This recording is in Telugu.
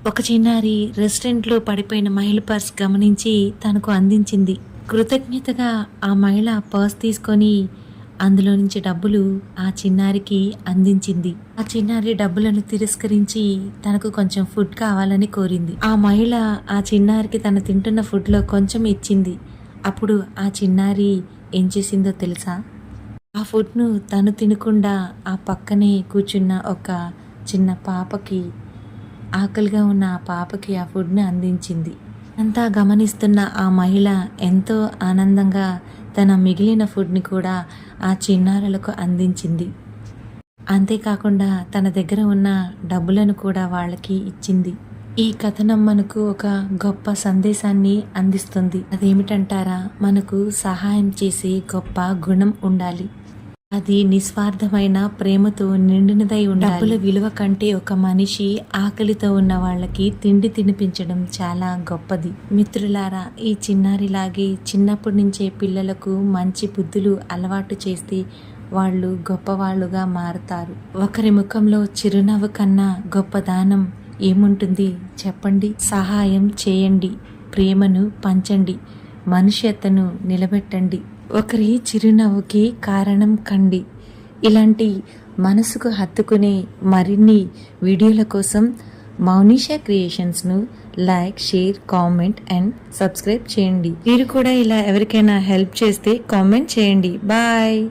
ఒక చిన్నారి రెస్టారెంట్లో పడిపోయిన మహిళ పర్స్ గమనించి తనకు అందించింది. కృతజ్ఞతగా ఆ మహిళ పర్స్ తీసుకొని అందులో నుంచి డబ్బులు ఆ చిన్నారికి అందించింది. ఆ చిన్నారి డబ్బులను తిరస్కరించి తనకు కొంచెం ఫుడ్ కావాలని కోరింది. ఆ మహిళ ఆ చిన్నారికి తను తింటున్న ఫుడ్లో కొంచెం ఇచ్చింది. అప్పుడు ఆ చిన్నారి ఏం చేసిందో తెలుసా? ఆ ఫుడ్ను తను తినకుండా ఆ పక్కనే కూర్చున్న ఒక చిన్న పాపకి, ఆకలిగా ఉన్న ఆ పాపకి ఆ ఫుడ్ని అందించింది. అంతా గమనిస్తున్న ఆ మహిళ ఎంతో ఆనందంగా తన మిగిలిన ఫుడ్ని కూడా ఆ చిన్నారులకు అందించింది. అంతేకాకుండా తన దగ్గర ఉన్న డబ్బులను కూడా వాళ్ళకి ఇచ్చింది. ఈ కథనం మనకు ఒక గొప్ప సందేశాన్ని అందిస్తుంది. అదేమిటంటారా? మనకు సహాయం చేసే గొప్ప గుణం ఉండాలి. అది నిస్వార్థమైన ప్రేమతో నిండినదై ఉండాలి. డబ్బుల విలువ కంటే ఒక మనిషి ఆకలితో ఉన్న వాళ్ళకి తిండి తినిపించడం చాలా గొప్పది. మిత్రులారా, ఈ చిన్నారిలాగే చిన్నప్పటి నుంచే పిల్లలకు మంచి బుద్ధులు అలవాటు చేస్తే వాళ్ళు గొప్పవాళ్ళుగా మారుతారు. ఒకరి ముఖంలో చిరునవ్వు కన్నా గొప్ప దానం ఏముంటుంది చెప్పండి? సహాయం చేయండి, ప్రేమను పంచండి, మనుష్యతను నిలబెట్టండి, ఒకరి చిరునవ్వుకి కారణం కండి. ఇలాంటి మనసుకు హత్తుకునే మరిన్ని వీడియోల కోసం మౌనిషా క్రియేషన్స్ను like, share, comment and subscribe చేయండి. మీరు కూడా ఇలా ఎవరికైనా హెల్ప్ చేస్తే కామెంట్ చేయండి. బాయ్.